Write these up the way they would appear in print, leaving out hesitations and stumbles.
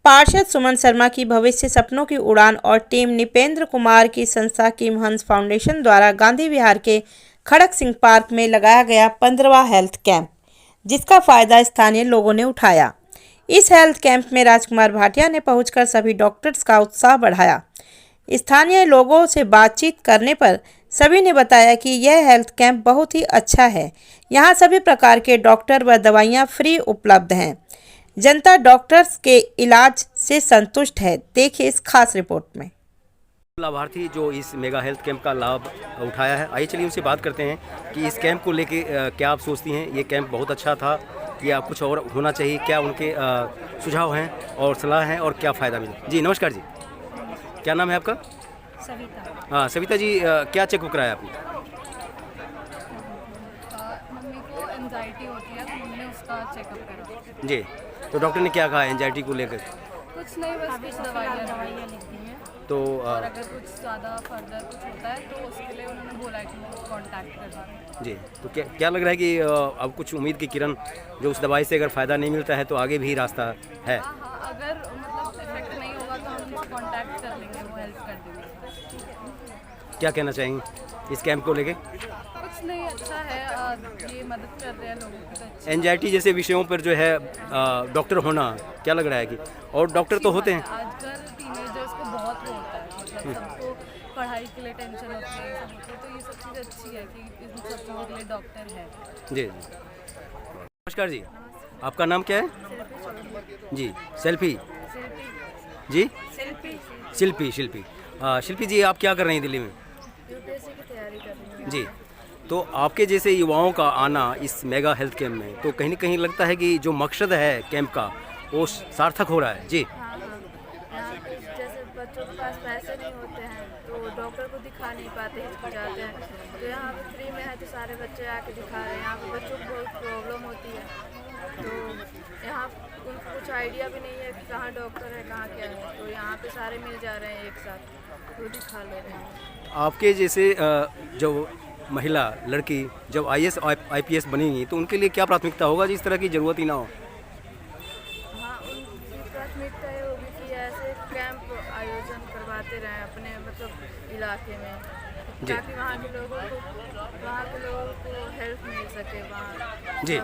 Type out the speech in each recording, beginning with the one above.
पार्षद सुमन शर्मा की भविष्य सपनों की उड़ान और टीम निपेंद्र कुमार की संस्था किमहंस फाउंडेशन द्वारा गांधी विहार के खड़क सिंह पार्क में लगाया गया 15वां हेल्थ कैंप, जिसका फायदा स्थानीय लोगों ने उठाया। इस हेल्थ कैंप में राजकुमार भाटिया ने पहुंचकर सभी डॉक्टर्स का उत्साह बढ़ाया। स्थानीय लोगों से बातचीत करने पर सभी ने बताया कि यह हेल्थ कैंप बहुत ही अच्छा है। यहाँ सभी प्रकार के डॉक्टर व दवाइयाँ फ्री उपलब्ध हैं। जनता डॉक्टर्स के इलाज से संतुष्ट है। देखिए इस खास रिपोर्ट में। लाभार्थी जो इस मेगा हेल्थ कैंप का लाभ उठाया है, आइए चलिए उनसे बात करते हैं कि इस कैंप को लेके क्या आप सोचती हैं। ये कैंप बहुत अच्छा था या कुछ और होना चाहिए, क्या उनके सुझाव हैं और सलाह हैं और क्या फ़ायदा मिला। जी नमस्कार जी, क्या नाम है आपका? सविता। हाँ सविता जी, क्या चेकअप कराया आपने? मम्मी को एंजाइटी होती है तो हमने उसका चेकअप करा। जी, तो डॉक्टर ने क्या कहा एंजाइटी को लेकर? कुछ नहीं, बस कुछ दवाइयाँ लिखी हैं। तो और अगर कुछ ज़्यादा फर्दर कुछ होता है तो उसके लिए उन्होंने बोला कि वो कांटेक्ट कर। जी, तो क्या लग रहा है कि अब कुछ उम्मीद की किरण, जो उस दवाई से अगर फ़ायदा नहीं मिलता है तो आगे भी रास्ता है? हाँ, अगर मतलब इफेक्ट नहीं होगा तो हम कांटेक्ट कर लेंगे, वो हेल्प कर देंगे। क्या कहना चाहेंगे इस कैंप को लेके? कुछ नहीं, अच्छा है, ये मदद कर रहे हैं लोगों की तो अच्छी। एंजाइटी जैसे विषयों पर जो है डॉक्टर होना, क्या लग रहा है कि और डॉक्टर तो होते हैं? आजकल टीनेजर्स को बहुत वो होता है, मतलब सबको पढ़ाई के लिए टेंशन होती है, सब होती है, तो ये सब चीज़ अच्छी है कि इन सब चीज़ों के लिए डॉक्टर है। जी नमस्कार जी, आपका नाम क्या है? जी सेल्फी जी शिल्पी शिल्पी जी, आप क्या कर रही हैं दिल्ली में? यूपीएससी की तैयारी कर रही हूँ। जी, तो आपके जैसे युवाओं का आना इस मेगा हेल्थ कैंप में तो कहीं न कहीं लगता है कि जो मकसद है कैंप का वो सार्थक हो रहा है। जी हाँ, यहाँ पे जैसे बच्चों के पास पैसे नहीं होते हैं तो डॉक्टर को दिखा नहीं पाते, हिचकिचाते हैं, तो यहाँ पे फ्री में है तो सारे बच्चे आके दिखा रहे हैं। यहाँ पे बच्चों को बहुत प्रॉब्लम होती है, तो यहाँ उनको कुछ आइडिया भी नहीं है कि कहाँ डॉक्टर है, कहाँ क्या है, तो यहाँ पे सारे मिल जा रहे हैं एक साथ, तो दिखा ले रहे हैं। आपके जैसे जो महिला लड़की जब IAS IPS बनेंगी तो उनके लिए क्या प्राथमिकता होगा जिस तरह की ज़रूरत ही ना हो? हाँ, उनकी प्राथमिकता ये होगी कि ऐसे कैंप आयोजन करवाते रहें अपने मतलब इलाके में, ताकि वहाँ के लोगों को हेल्प मिल सके वहाँ। जी,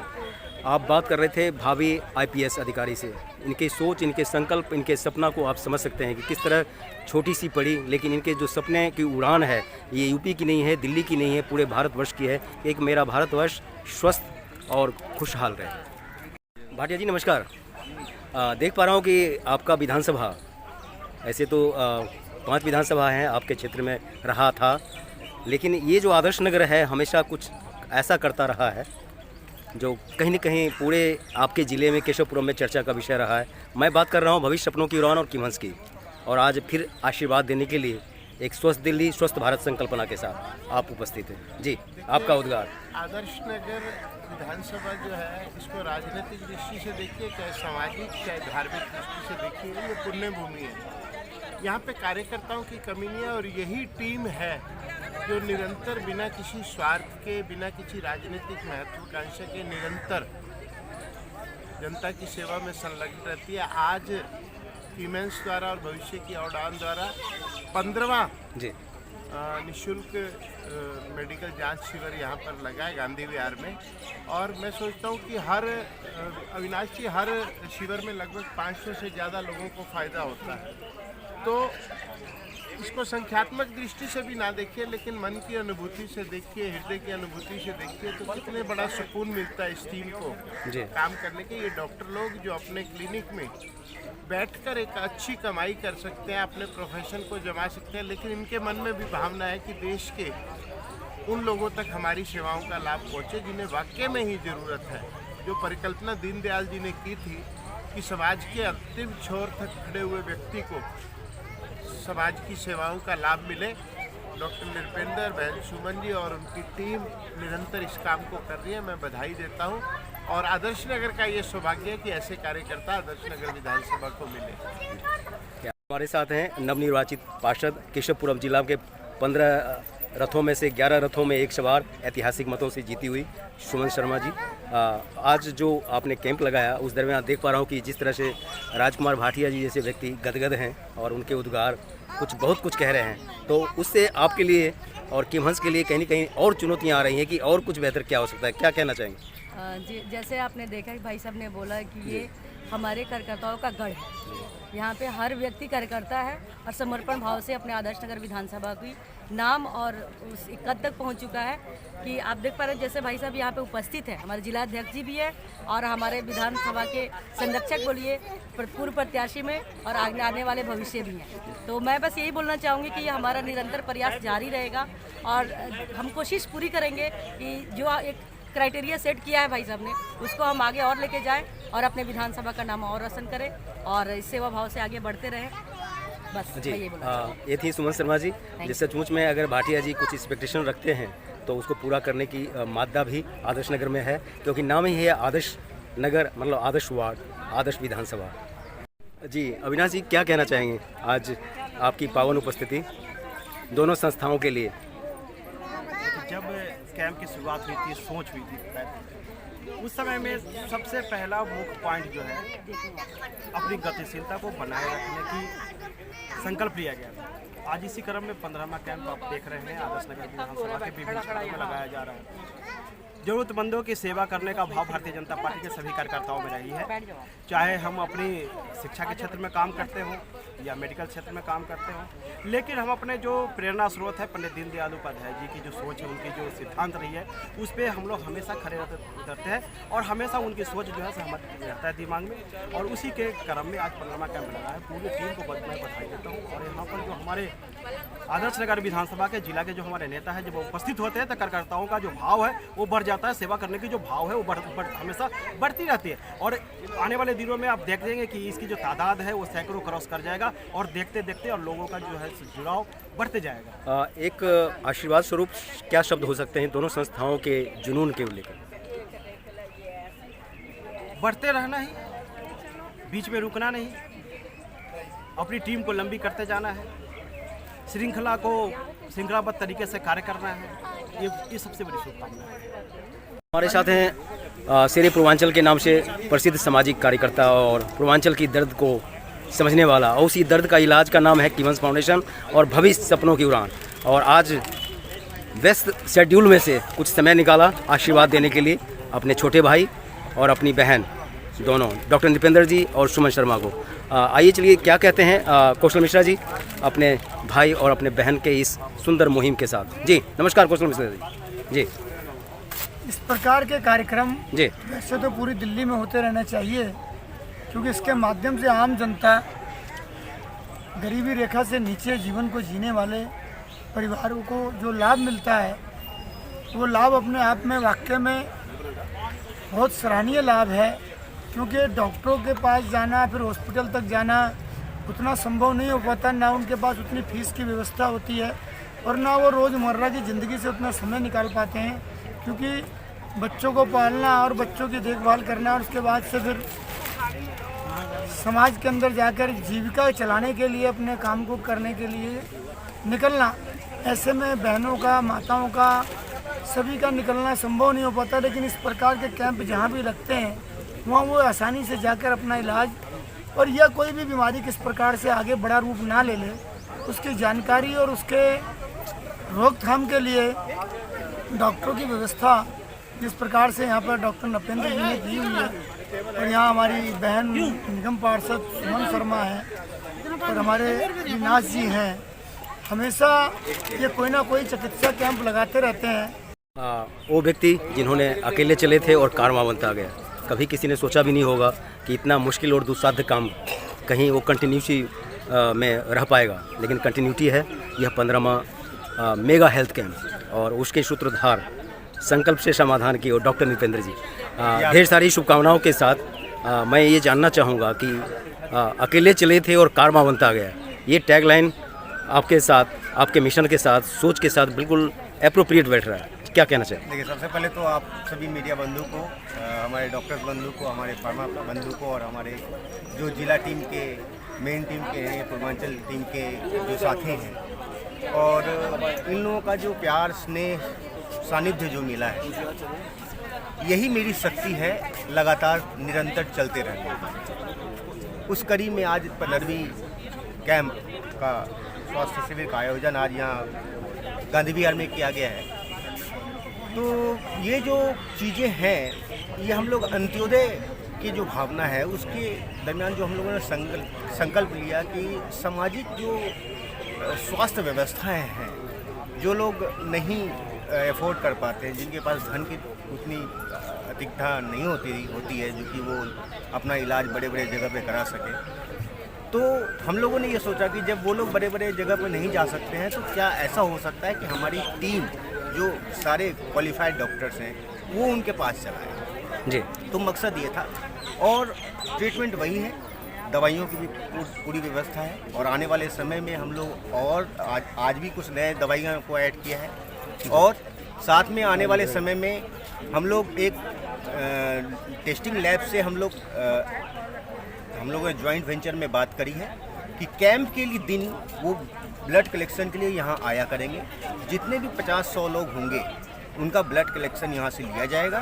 आप बात कर रहे थे भावी IPS अधिकारी से, इनकी सोच, इनके संकल्प, इनके सपना को आप समझ सकते हैं कि किस तरह छोटी सी पड़ी लेकिन इनके जो सपने की उड़ान है ये यूपी की नहीं है, दिल्ली की नहीं है, पूरे भारतवर्ष की है। एक मेरा भारतवर्ष स्वस्थ और खुशहाल रहे। भाटिया जी नमस्कार, देख पा रहा हूँ कि आपका विधानसभा, ऐसे तो 5 विधानसभा हैं आपके क्षेत्र में रहा था, लेकिन ये जो आदर्श नगर है हमेशा कुछ ऐसा करता रहा है जो कहीं न कहीं पूरे आपके ज़िले में केशवपुरम में चर्चा का विषय रहा है। मैं बात कर रहा हूँ भविष्य सपनों की उड़ान और किमहंस की, और आज फिर आशीर्वाद देने के लिए एक स्वस्थ दिल्ली स्वस्थ भारत संकल्पना के साथ आप उपस्थित हैं। जी, आपका उद्गार। आदर्श नगर विधानसभा जो है इसको राजनीतिक दृष्टि से देखिए, चाहे सामाजिक चाहे धार्मिक दृष्टि से देखिए, ये पुण्य भूमि है। यहाँ पे कार्यकर्ताओं की कमी नहीं है और यही टीम है जो निरंतर बिना किसी स्वार्थ के, बिना किसी राजनीतिक महत्वाकांक्षा के निरंतर जनता की सेवा में संलग्न रहती है। आज किमहंस द्वारा और भविष्य की उड़ान द्वारा 15वां निःशुल्क मेडिकल जांच शिविर यहाँ पर लगा है गांधी विहार में, और मैं सोचता हूँ कि हर अविनाश जी हर शिविर में लगभग 500 से ज़्यादा लोगों को फ़ायदा होता है। तो इसको संख्यात्मक दृष्टि से भी ना देखिए, लेकिन मन की अनुभूति से देखिए, हृदय की अनुभूति से देखिए, तो कितने बड़ा सुकून मिलता है इस टीम को काम करने के। ये डॉक्टर लोग जो अपने क्लिनिक में बैठकर एक अच्छी कमाई कर सकते हैं, अपने प्रोफेशन को जमा सकते हैं, लेकिन इनके मन में भी भावना है कि देश के उन लोगों तक हमारी सेवाओं का लाभ पहुँचे जिन्हें वाकई में ही ज़रूरत है। जो परिकल्पना दीनदयाल जी ने की थी कि समाज के अंतिम छोर तक खड़े हुए व्यक्ति को समाज की सेवाओं का लाभ मिले, डॉक्टर निपेंद्र, बहन सुमन जी और उनकी टीम निरंतर इस काम को कर रही है। मैं बधाई देता हूं, और आदर्श नगर का ये सौभाग्य है कि ऐसे कार्यकर्ता आदर्श नगर विधानसभा को मिले। हमारे साथ हैं नवनिर्वाचित पार्षद केशवपुरम जिला के 15 रथों में से 11 रथों में एक सवार ऐतिहासिक मतों से जीती हुई सुमन शर्मा जी, आज जो आपने कैंप लगाया उस दरमियान देख पा रहा हूँ कि जिस तरह से राजकुमार भाटिया जी जैसे व्यक्ति गदगद हैं और उनके उद्गार बहुत कुछ कह रहे हैं, तो उससे आपके लिए और किम हंस के लिए कहीं ना कहीं और चुनौतियाँ आ रही हैं कि और कुछ बेहतर क्या हो सकता है, क्या कहना चाहेंगे? जी, जैसे आपने देखा कि भाई साहब ने बोला कि ये हमारे कार्यकर्ताओं का गढ़ है। यहाँ पे हर व्यक्ति कार्यकर्ता है और समर्पण भाव से अपने आदर्श नगर विधानसभा की नाम और उस कद तक पहुँच चुका है कि आप देख पा रहे हैं। जैसे भाई साहब यहाँ पे उपस्थित है, हमारे जिलाध्यक्ष जी भी है और हमारे विधानसभा के संरक्षक बोलिए, पूर्व प्रत्याशी में और आने वाले भविष्य भी हैं। तो मैं बस यही बोलना चाहूँगी कि हमारा निरंतर प्रयास जारी रहेगा और हम कोशिश पूरी करेंगे कि जो एक क्राइटेरिया सेट किया है भाई साहब ने, उसको हम आगे और लेके जाएं और अपने विधानसभा का नाम और रोशन करें और इस सेवा भाव से आगे बढ़ते रहें। बस जी, मैं ये बोलूँ। ये थी सुमन शर्मा जी। जिस सचमुच में अगर भाटिया जी कुछ एक्सपेक्टेशन रखते हैं तो उसको पूरा करने की मादा भी आदर्श नगर में है, क्योंकि नाम ही है आदर्श नगर, मतलब आदर्श वार्ड, आदर्श विधानसभा। जी अविनाश जी, क्या कहना चाहेंगे आज आपकी पावन उपस्थिति दोनों संस्थाओं के लिए? जब कैंप की शुरुआत हुई थी, सोच हुई थी, उस समय में सबसे पहला मुख्य पॉइंट जो है अपनी गतिशीलता को बनाए रखने की संकल्प लिया गया था। आज इसी क्रम में 15वां कैंप आप देख रहे हैं आदर्श नगर विधानसभा के विभिन्न क्षेत्रों में लगाया जा रहा है। जरूरतमंदों की सेवा करने का भाव भारतीय जनता पार्टी के सभी कार्यकर्ताओं में रही है, चाहे हम अपनी शिक्षा के क्षेत्र में काम करते हों या मेडिकल क्षेत्र में काम करते हों। लेकिन हम अपने जो प्रेरणा स्रोत है पंडित दीनदयाल उपाध्याय जी की जो सोच है, उनकी जो सिद्धांत रही है, उस पर हम लोग हमेशा खड़े उतरते हैं और हमेशा उनकी सोच जो है सहमत रहता है दिमाग में। और उसी के क्रम में आज 15वां कैंप लगा है। पूरी टीम को मैं बधाई देता हूँ। और यहाँ पर जो हमारे आदर्श नगर विधानसभा के जिला के जो हमारे नेता है, जब वो उपस्थित होते हैं तो कार्यकर्ताओं का जो भाव है वो बढ़ जाता है, सेवा करने की जो भाव है वो हमेशा बढ़ती रहती है। और आने वाले दिनों में आप देख देंगे कि इसकी जो तादाद है वो सैकड़ों क्रॉस कर जाएगा और देखते देखते और लोगों का जो है जुड़ाव बढ़ते जाएगा। एक आशीर्वाद स्वरूप क्या शब्द हो सकते हैं दोनों संस्थाओं के जुनून के लेकर? बढ़ते रहना ही, बीच में रुकना नहीं, अपनी टीम को लंबी करते जाना है, श्रृंखलाबद्ध तरीके से कार्य करना है। ये सबसे बड़ी शुभकामना है। हमारे साथ हैं शेरे पूर्वांचल के नाम से प्रसिद्ध सामाजिक कार्यकर्ता और पूर्वांचल की दर्द को समझने वाला, और उसी दर्द का इलाज का नाम है किम हंस फाउंडेशन और भविष्य सपनों की उड़ान। और आज व्यस्त शेड्यूल में से कुछ समय निकाला आशीर्वाद देने के लिए अपने छोटे भाई और अपनी बहन दोनों, डॉक्टर निपेंद्र जी और सुमन शर्मा को। आइए चलिए क्या कहते हैं कौशल मिश्रा जी अपने भाई और अपने बहन के इस सुंदर मुहिम के साथ। जी नमस्कार कौशल मिश्रा जी। जी, इस प्रकार के कार्यक्रम जी वैसे तो पूरी दिल्ली में होते रहना चाहिए, क्योंकि इसके माध्यम से आम जनता, गरीबी रेखा से नीचे जीवन को जीने वाले परिवारों को जो लाभ मिलता है, वो लाभ अपने आप में वाकई में बहुत सराहनीय लाभ है। क्योंकि डॉक्टरों के पास जाना, फिर हॉस्पिटल तक जाना उतना संभव नहीं हो पाता, ना उनके पास उतनी फीस की व्यवस्था होती है और ना वो रोज़मर्रा की ज़िंदगी से उतना समय निकाल पाते हैं। क्योंकि बच्चों को पालना और बच्चों की देखभाल करना और उसके बाद से फिर समाज के अंदर जाकर जीविका चलाने के लिए, अपने काम को करने के लिए निकलना, ऐसे में बहनों का, माताओं का, सभी का निकलना संभव नहीं हो पाता। लेकिन इस प्रकार के कैंप जहाँ भी लगते हैं वहाँ वो आसानी से जाकर अपना इलाज और या कोई भी बीमारी किस प्रकार से आगे बड़ा रूप ना ले ले, उसकी जानकारी और उसके रोकथाम के लिए डॉक्टरों की व्यवस्था जिस प्रकार से यहाँ पर डॉक्टर नपेंद्र जी ने की हुई है, और यहाँ हमारी बहन निगम पार्षद सुमन शर्मा है और हमारे अविनाश जी हैं, हमेशा ये कोई ना कोई चिकित्सा कैंप लगाते रहते हैं। वो व्यक्ति जिन्होंने अकेले चले थे और कारवां बनता गया, कभी किसी ने सोचा भी नहीं होगा कि इतना मुश्किल और दुस्साध्य काम कहीं वो कंटिन्यूटी में रह पाएगा। लेकिन कंटिन्यूटी है यह 15वां मेगा हेल्थ कैंप और उसके सूत्रधार संकल्प से समाधान की और डॉक्टर निपेंद्र जी। ढेर सारी शुभकामनाओं के साथ मैं ये जानना चाहूँगा कि अकेले चले थे और कारवां बनता गया, ये टैगलाइन आपके साथ, आपके मिशन के साथ, सोच के साथ बिल्कुल एप्रोप्रिएट बैठ रहा है, क्या कहना चाहिए? देखिए, सबसे पहले तो आप सभी मीडिया बंधु को, हमारे डॉक्टर्स बंधु को, हमारे फार्मा बंधु को और हमारे जो जिला टीम के, मेन टीम के हैं, पूर्वांचल टीम के जो साथी हैं, और इन लोगों का जो प्यार स्नेह सानिध्य जो मिला है, यही मेरी शक्ति है लगातार निरंतर चलते रहने। उस कड़ी में आज 15वीं कैंप का स्वास्थ्य शिविर का आयोजन आज यहाँ गांधी विहार में किया गया है। तो ये जो चीज़ें हैं, ये हम लोग अंत्योदय की जो भावना है उसके दरमियान जो हम लोगों ने संकल्प लिया कि सामाजिक जो स्वास्थ्य व्यवस्थाएं हैं, जो लोग नहीं अफोर्ड कर पाते हैं, जिनके पास धन की उतनी अधिकता नहीं होती है जो कि वो अपना इलाज बड़े बड़े जगह पे करा सके, तो हम लोगों ने ये सोचा कि जब वो लोग बड़े बड़े जगह पे नहीं जा सकते हैं तो क्या ऐसा हो सकता है कि हमारी टीम जो सारे क्वालिफाइड डॉक्टर्स हैं वो उनके पास चलाए। जी, तो मकसद ये था। और ट्रीटमेंट वही है, दवाइयों की भी पूरी व्यवस्था है, और आने वाले समय में हम लोग और आज भी कुछ नए दवाइयों को ऐड किया है, और साथ में आने वाले समय में हम लोग एक टेस्टिंग लैब से हम लोगों ने जॉइंट वेंचर में बात करी है कि कैंप के लिए दिन वो ब्लड कलेक्शन के लिए यहाँ आया करेंगे। जितने भी 50-100 लोग होंगे उनका ब्लड कलेक्शन यहाँ से लिया जाएगा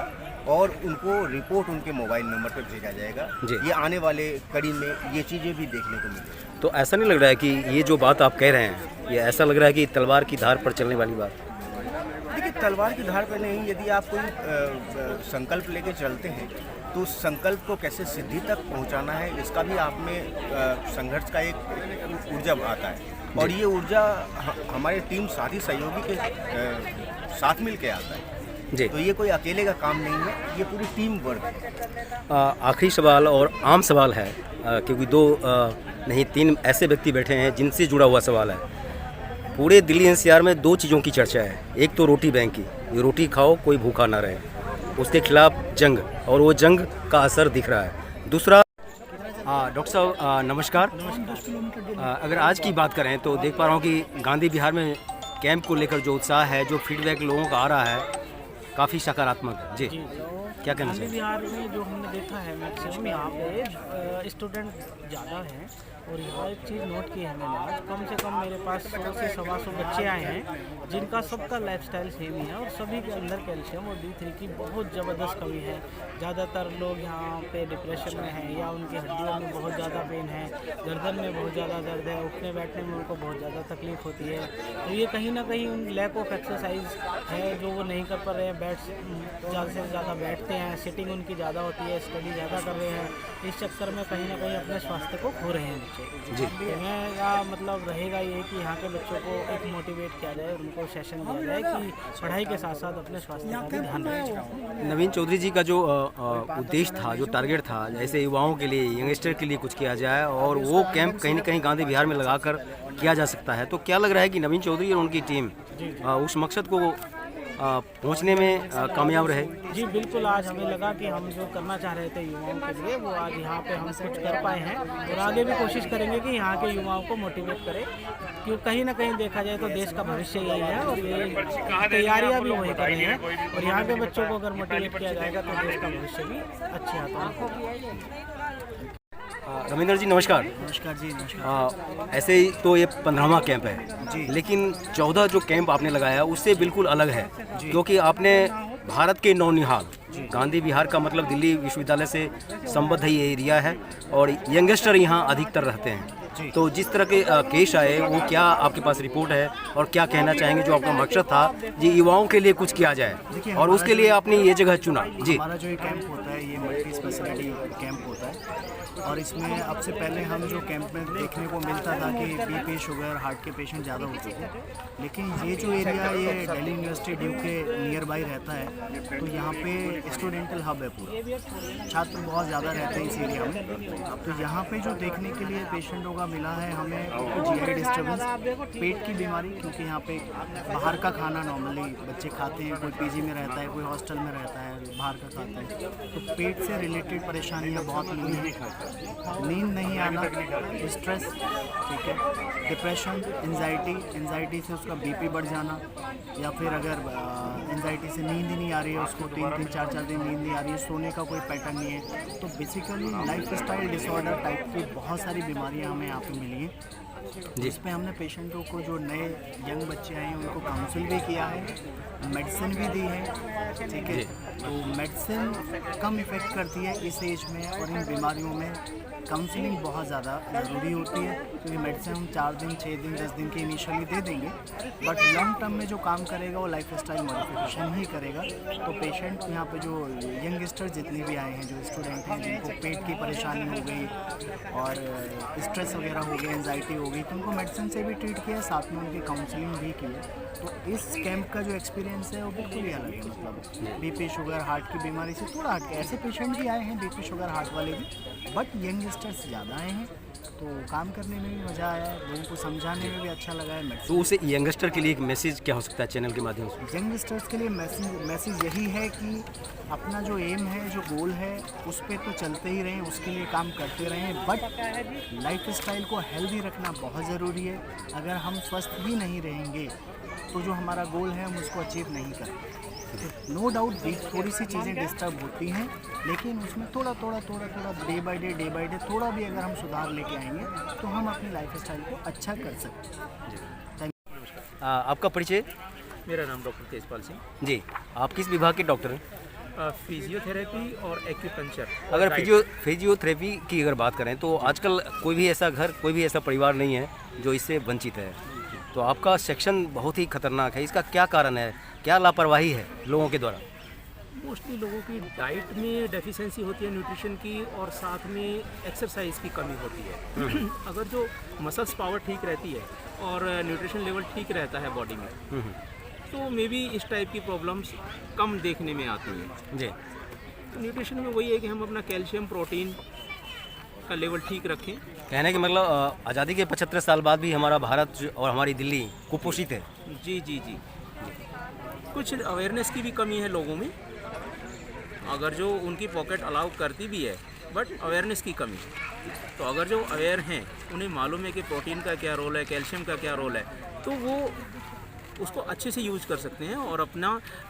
और उनको रिपोर्ट उनके मोबाइल नंबर पर भेजा जाएगा। ये आने वाले कड़ी में ये चीज़ें भी देखने को मिलेगी। तो ऐसा नहीं लग रहा है कि ये जो बात आप कह रहे हैं, ये ऐसा लग रहा है कि तलवार की धार पर चलने वाली बात? देखिए, तलवार की धार पर नहीं, यदि आप कोई संकल्प लेके चलते हैं तो उस संकल्प को कैसे सिद्धि तक पहुंचाना है, इसका भी आप में संघर्ष का एक ऊर्जा आता है, और ये ऊर्जा हमारे टीम साथी सहयोगी के साथ मिल के आता है जी। तो ये कोई अकेले का काम नहीं है, ये पूरी टीम वर्क है। आखिरी सवाल और आम सवाल है, क्योंकि 2 नहीं 3 ऐसे व्यक्ति बैठे हैं जिनसे जुड़ा हुआ सवाल है। पूरे दिल्ली एनसीआर में 2 चीज़ों की चर्चा है। एक तो रोटी बैंक की, ये रोटी खाओ कोई भूखा ना रहे, उसके खिलाफ जंग, और वो जंग का असर दिख रहा है। दूसरा, डॉक्टर साहब नमस्कार। अगर आज की बात करें तो देख पा रहा हूँ कि गांधी विहार में कैंप को लेकर जो उत्साह है, जो फीडबैक लोगों का आ रहा है, काफ़ी सकारात्मक है। जी, क्या कहना गांधी विहार में जो हमने देखा है मैक्सिमम यहाँ पे स्टूडेंट ज़्यादा हैं, और यहाँ एक चीज़ नोट की है मैंने आज, कम से कम मेरे पास 100 से 125 बच्चे आए हैं जिनका सबका लाइफस्टाइल सेम ही है, और सभी के अंदर कैल्शियम और D3 की बहुत ज़बरदस्त कमी है। ज़्यादातर लोग यहाँ पे डिप्रेशन में हैं, या उनकी हड्डियों में बहुत ज़्यादा पेन है, गर्दन में बहुत ज़्यादा दर्द है, उठने बैठने में उनको बहुत ज़्यादा तकलीफ होती है। तो ये कहीं ना कहीं उन लैक ऑफ एक्सरसाइज है जो वो नहीं कर पा रहे हैं, ज़्यादा से ज़्यादा बैठते हैं, सिटिंग उनकी ज़्यादा होती है, स्टडी ज़्यादा कर रहे हैं, इस चक्कर में कहीं ना कहीं अपने स्वास्थ्य को खो रहे हैं बच्चे। जी, तो मेरा मतलब रहेगा ये कि यहाँ के बच्चों को एक मोटिवेट किया जाए, उनको सेशन दिया जाए कि पढ़ाई के साथ साथ अपने स्वास्थ्य का भी ध्यान रखें। नवीन चौधरी जी का जो उद्देश्य था, जो टारगेट था, जैसे युवाओं के लिए, यंगस्टर के लिए कुछ किया जाए, और वो कैंप कहीं ना कहीं गांधी विहार में लगाकर किया जा सकता है, तो क्या लग रहा है कि नवीन चौधरी और उनकी टीम उस मकसद को पहुंचने में कामयाब रहे? जी बिल्कुल, आज हमें लगा कि हम जो करना चाह रहे थे युवाओं के लिए, वो आज यहाँ पे हम कुछ कर पाए हैं, और आगे भी कोशिश करेंगे कि यहाँ के युवाओं को मोटिवेट करें, क्योंकि कहीं ना कहीं देखा जाए तो देश का भविष्य यही है, और ये तैयारियाँ भी वही कर रहे हैं, और यहाँ के बच्चों को अगर मोटिवेट किया जाएगा तो देश का भविष्य भी अच्छे हाथों में होगा। रविंद्र जी नमस्कार। नमस्कार जी, नमस्कार। ऐसे ही तो ये 15वां कैंप है जी, लेकिन 14 जो कैंप आपने लगाया उससे बिल्कुल अलग है, क्योंकि आपने भारत के नौनिहाल, गांधी विहार का मतलब दिल्ली विश्वविद्यालय से संबद्ध ये एरिया है, और यंगस्टर यहाँ अधिकतर रहते हैं। तो जिस तरह के केस आए, वो क्या आपके पास रिपोर्ट है, और क्या कहना चाहेंगे जो आपका मकसद था जी युवाओं के लिए कुछ किया जाए, और उसके लिए आपने ये जगह चुना? जी, हमारा जो ये कैंप होता है ये मल्टी स्पेशलिटी कैंप होता है, और इसमें अब से पहले हम जो कैंप में देखने को मिलता था कि BP, शुगर, हार्ट के पेशेंट ज़्यादा होते थे, लेकिन ये जो एरिया ये दिल्ली यूनिवर्सिटी ड्यू के नियर बाई रहता है, तो यहाँ पे स्टूडेंटल हब है पूरा, छात्र बहुत ज़्यादा रहते हैं इस एरिया में। तो यहाँ पे जो देखने के लिए पेशेंटों का मिला है हमें, GI डिस्टर्बेंस, पेट की बीमारी, क्योंकि यहाँ पे बाहर का खाना नॉर्मली बच्चे खाते हैं, कोई PG में रहता है, कोई हॉस्टल में रहता है, बाहर का खाता है, तो पेट से रिलेटेड परेशानियाँ बहुत मिली हैं। नींद नहीं आना, स्ट्रेस, ठीक है, डिप्रेशन, एंजाइटी से उसका BP बढ़ जाना, या फिर अगर एंजाइटी से नींद ही नहीं आ रही है उसको, 3-3, 4-4 दिन नींद नहीं आ रही है, सोने का कोई पैटर्न नहीं है, तो basically life style disorder type की बहुत सारी बीमारियां हमें यहाँ पे मिली हैं। जिस पे हमने पेशेंटों को, जो नए यंग बच्चे आए हैं, उनको काउंसिल भी किया है, मेडिसिन भी दी है। ठीक है, तो मेडिसिन कम इफ़ेक्ट करती है इस एज में, और इन बीमारियों में काउंसलिंग बहुत ज़्यादा ज़रूरी होती है, क्योंकि मेडिसिन हम 4 दिन, 6 दिन, 10 दिन के इनिशियली दे देंगे, बट लॉन्ग टर्म में जो काम करेगा वो लाइफ स्टाइल मॉडिफिकेशन ही करेगा। तो पेशेंट यहाँ पे जो यंगस्टर जितने भी आए हैं, जो स्टूडेंट हैं, जिनको पेट की परेशानी हो गई और स्ट्रेस वगैरह हो गई, एंजाइटी हो गई, तो उनको मेडिसिन से भी ट्रीट किया, साथ में उनकी काउंसलिंग भी की है। तो इस कैंप का जो एक्सपीरियंस है वो बिल्कुल ही अलग है। मतलब बीपी, शुगर, हार्ट की बीमारी से थोड़ा हट के, ऐसे पेशेंट भी आए हैं बीपी, शुगर, हार्ट वाले भी, बट यंगस्टर्स ज़्यादा आए हैं, तो काम करने में भी मज़ा आया है, लोगों को समझाने में भी अच्छा लगा है। तो उसे यंगस्टर के लिए एक मैसेज क्या हो सकता है चैनल के माध्यम से? यंगस्टर्स के लिए मैसेज यही है कि अपना जो एम है, जो गोल है, उस पर तो चलते ही रहें, उसके लिए काम करते रहें, बट लाइफ स्टाइल को हेल्दी रखना बहुत ज़रूरी है। अगर हम स्वस्थ ही नहीं रहेंगे तो जो हमारा गोल है हम उसको अचीव नहीं करते। नो डाउट थोड़ी सी चीज़ें डिस्टर्ब होती हैं, लेकिन उसमें थोड़ा डे बाय डे थोड़ा भी अगर हम सुधार लेके आएंगे तो हम अपनी लाइफ स्टाइल को अच्छा कर सकते हैं। आपका परिचय? मेरा नाम डॉक्टर तेजपाल सिंह। जी, आप किस विभाग के डॉक्टर हैं? फिजियोथेरेपी और एक्यूपंक्चर। अगर फिजियोथेरेपी की अगर बात करें तो आजकल कोई भी ऐसा घर, कोई भी ऐसा परिवार नहीं है जो इससे वंचित है, तो आपका सेक्शन बहुत ही खतरनाक है। इसका क्या कारण है, क्या लापरवाही है लोगों के द्वारा? मोस्टली लोगों की डाइट में डेफिशिएंसी होती है न्यूट्रिशन की, और साथ में एक्सरसाइज की कमी होती है। अगर जो मसल्स पावर ठीक रहती है और न्यूट्रिशन लेवल ठीक रहता है बॉडी में, तो मे बी इस टाइप की प्रॉब्लम्स कम देखने में आती हैं। जी, तो न्यूट्रिशन में वही है कि हम अपना कैल्शियम, प्रोटीन का लेवल ठीक रखें। कहने का मतलब आज़ादी के 75 साल बाद भी हमारा भारत और हमारी दिल्ली कुपोषित है। जी, कुछ अवेयरनेस की भी कमी है लोगों में, अगर जो उनकी पॉकेट अलाउ करती भी है, बट अवेयरनेस की कमी। तो अगर जो अवेयर हैं, उन्हें मालूम है कि प्रोटीन का क्या रोल है, कैल्शियम का क्या रोल है, तो वो उसको अच्छे से यूज कर सकते हैं और अपना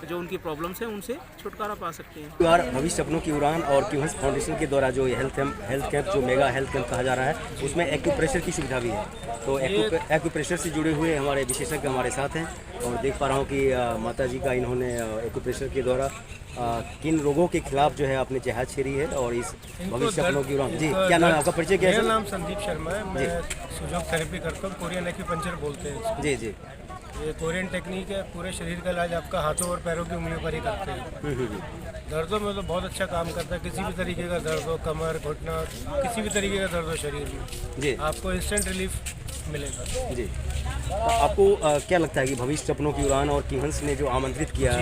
जो उनकी प्रॉब्लम्स हैं उनसे छुटकारा पा सकते हैं। यार, भविष्य सपनों की उड़ान और क्यूहंस फाउंडेशन के द्वारा जो ये हेल्थ कैंप जो मेगा हेल्थ कैंप कहा जा रहा है, उसमें एक्यूप्रेशर की सुविधा भी है। तो एक्यूप्रेशर से जुड़े हुए हमारे विशेषज्ञ हमारे साथ हैं, और देख पा रहा हूँ कि माता जी का इन्होंने एक्यूप्रेशर के द्वारा किन रोगों के खिलाफ जो है अपने जहाज छेड़ी है, और इस भविष्य सपनों की उड़ान। जी, क्या नाम है आपका? परिचय क्या है? मेरा नाम संदीप शर्मा है, मैं सुजोग थेरेपी करता हूँ, कोरियन एक्यूपंक्चर बोलते हैं। जी, ये कोरियन टेक्निक है, पूरे शरीर का इलाज आपका हाथों और पैरों की उंगलियों पर ही करते हैं। दर्दों में तो बहुत अच्छा काम करता है, किसी भी तरीके का दर्द हो, कमर, घुटना, किसी भी तरीके का दर्द हो शरीर में, जी, आपको इंस्टेंट रिलीफ मिलेगा। जी, तो आपको क्या लगता है कि भविष्य सपनों की उड़ान और क्यूहंस ने जो आमंत्रित किया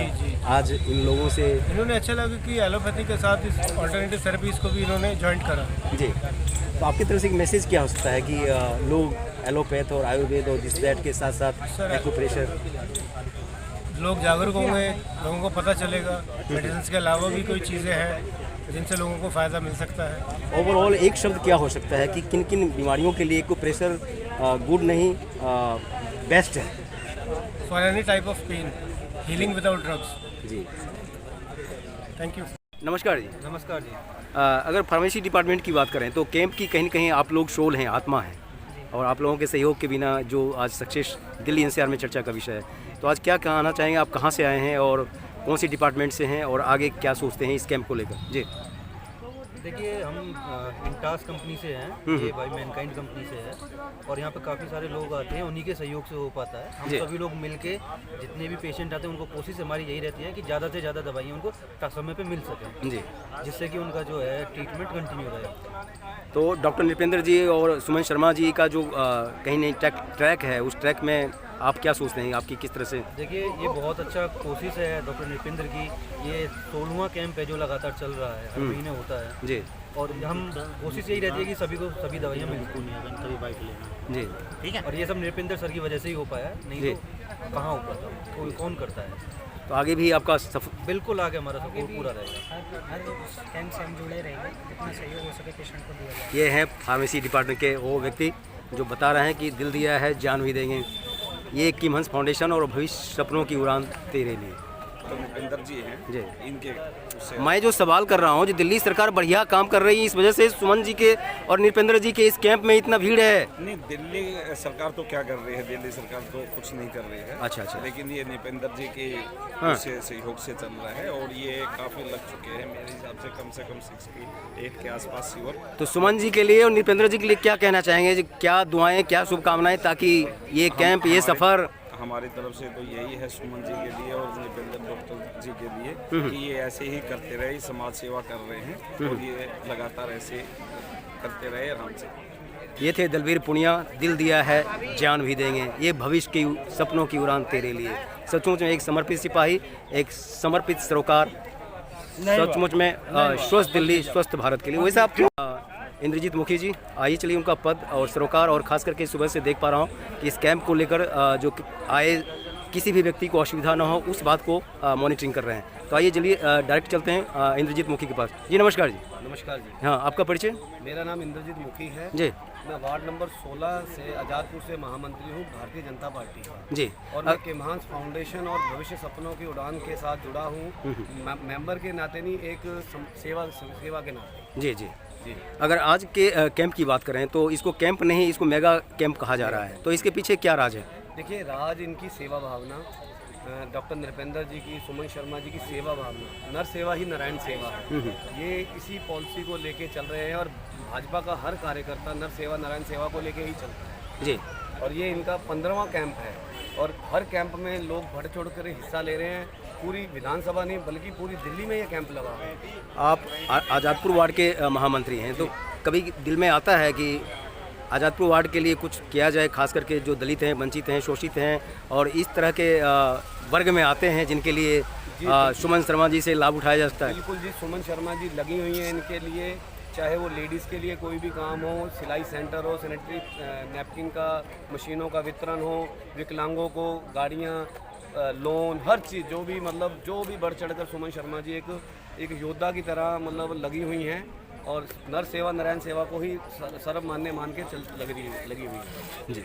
आज इन लोगों से, इन्होंने अच्छा लगा कि एलोपैथी के साथ इस ऑल्टरनेटिव थेरेपीज को भी इन्होंने ज्वाइन करा। जी, तो आपकी तरफ से एक मैसेज क्या हो सकता है कि लोग एलोपैथ और आयुर्वेद और दिस दैट के साथ साथ एक्यूप्रेशर, लोग जागरूक होंगे, लोगों को पता चलेगा मेडिसिन के अलावा भी कोई चीज़ें हैं जिनसे लोगों को फ़ायदा मिल सकता है। ओवरऑल एक शब्द क्या हो सकता है कि किन किन बीमारियों के लिए एक्यूप्रेशर गुड नहीं बेस्ट है? For any type of pain, healing without drugs. जी, थैंक यू। नमस्कार जी। नमस्कार जी। अगर फार्मेसी डिपार्टमेंट की बात करें तो कैंप की कहीं न कहीं आप लोग शोल हैं, आत्मा हैं, और आप लोगों के सहयोग के बिना जो आज सक्सेस दिल्ली एनसीआर में चर्चा का विषय है, तो आज क्या कहना चाहेंगे? आप कहाँ से आए हैं और कौन सी डिपार्टमेंट से हैं, और आगे क्या सोचते हैं इस कैंप को लेकर? जी, देखिए, हम इंटास कंपनी से हैं, ये बाय मैनकाइंड कंपनी से है, और यहाँ पे काफ़ी सारे लोग आते हैं, उन्हीं के सहयोग से हो पाता है। हम सभी लोग मिलके जितने भी पेशेंट आते हैं उनको कोशिश हमारी यही रहती है कि ज़्यादा से ज़्यादा दवाइयाँ उनको समय पे मिल सकें, जी, जिससे कि उनका जो है ट्रीटमेंट कंटिन्यू रहे। तो डॉक्टर नृपेंद्र जी और सुमन शर्मा जी का जो कहीं नहीं ट्रैक है, उस ट्रैक में आप क्या सोचते हैं, आपकी किस तरह से? देखिए, ये बहुत अच्छा कोशिश है डॉक्टर नृपेंद्र की। ये 16वां कैंप है जो लगातार चल रहा है, हर महीने होता है जी, और हम कोशिश यही रहती है कि सभी को सभी दवाइयाँ मिलती जी, ठीक है, और ये सब नृपेंद्र सर की वजह से ही हो पाया, नहीं तो कहाँ हो पाता, कोई कौन करता है। तो आगे भी आपका बिल्कुल आगे हमारा सपोर्ट पूरा रहेगा, हर कैंप से हम जुड़े रहेंगे, जितना सहयोग हो सके पेशेंट को दिया जाए। ये हैं फार्मेसी डिपार्टमेंट के वो व्यक्ति जो बता रहे हैं कि दिल दिया है जान भी देंगे। ये क्यूहंस फाउंडेशन और भविष्य सपनों की उड़ान तेरे लिए। डॉक्टर निपेंद्र जी हैं जी। इनके मैं जो सवाल कर रहा हूँ, जो दिल्ली सरकार बढ़िया काम कर रही है, इस वजह से सुमन जी के और निपेंद्र जी के इस कैंप में इतना भीड़ है। नहीं, दिल्ली सरकार तो क्या कर रही है, दिल्ली सरकार तो कुछ नहीं कर रही है। अच्छा। लेकिन ये निपेंद्र जी के सहयोग से चल रहा है और ये काफ़ी लग चुके हैं मेरे हिसाब से कम 68 के आसपास युवक। तो सुमन जी के लिए और निपेंद्र जी के लिए क्या कहना चाहेंगे, क्या दुआएं, क्या शुभकामनाएं, ताकि ये कैंप, ये सफ़र? हमारी तरफ से तो यही है सुमन जी के लिए और निपेंद्र डॉक्टर जी के लिए कि ये ऐसे ही करते रहे, समाज सेवा कर रहे हैं और ये लगातार ऐसे करते रहे आराम से। ये थे दलवीर पुनिया, दिल दिया है जान भी देंगे, ये भविष्य की सपनों की उड़ान तेरे लिए। सचमुच में एक समर्पित सिपाही, एक समर्पित सरोकार, सचमुच में स्वस्थ दिल्ली, स्वस्थ भारत के लिए। वैसे आप इंद्रजीत मुखी जी, आइए चलिए उनका पद और सरोकार, और खास करके सुबह से देख पा रहा हूँ कि इस कैंप को लेकर जो आए किसी भी व्यक्ति को असुविधा ना हो, उस बात को मॉनिटरिंग कर रहे हैं। तो आइए चलिए डायरेक्ट चलते हैं इंद्रजीत मुखी के पास। जी नमस्कार जी। नमस्कार जी। हाँ, आपका परिचय? मेरा नाम इंद्रजीत मुखी है जी। मैं वार्ड नंबर 16 से आज़ादपुर से महामंत्री हूँ भारतीय जनता पार्टी का जी। और मैं केमहांस फाउंडेशन और भविष्य सपनों की उड़ान के साथ जुड़ा हूँ, मेंबर के नाते नहीं, एक सेवा के नाते। जी जी जी। अगर आज के कैंप की बात करें तो इसको कैंप नहीं, इसको मेगा कैंप कहा जा रहा है, तो इसके पीछे क्या राज है? देखिए, राज इनकी सेवा भावना, डॉक्टर नृपेंद्र जी की, सुमन शर्मा जी की सेवा भावना, नर सेवा ही नारायण सेवा है। ये इसी पॉलिसी को लेके चल रहे हैं और भाजपा का हर कार्यकर्ता नर सेवा नारायण सेवा को लेके ही चलता है जी। और ये इनका 15वां कैंप है और हर कैंप में लोग बढ़ चढ़ कर हिस्सा ले रहे हैं। पूरी विधानसभा नहीं बल्कि पूरी दिल्ली में ये कैंप लगा हुआ है। आप आज़ादपुर वार्ड के महामंत्री हैं, तो कभी दिल में आता है कि आज़ादपुर वार्ड के लिए कुछ किया जाए, खास करके जो दलित हैं, वंचित हैं, शोषित हैं और इस तरह के वर्ग में आते हैं जिनके लिए सुमन शर्मा जी से लाभ उठाया जा सकता है? बिल्कुल जी, सुमन शर्मा जी लगी हुई हैं इनके लिए, चाहे वो लेडीज़ के लिए कोई भी काम हो, सिलाई सेंटर हो, सैनिटरी नैपकिन का, मशीनों का वितरण हो, विकलांगों को गाड़ियाँ, लोन, हर चीज़ जो भी मतलब जो भी बढ़ चढ़ कर सुमन शर्मा जी एक योद्धा की तरह मतलब लगी हुई हैं और नर सेवा नारायण सेवा को ही सर्वमान्य मान के लगी हुई है। जी।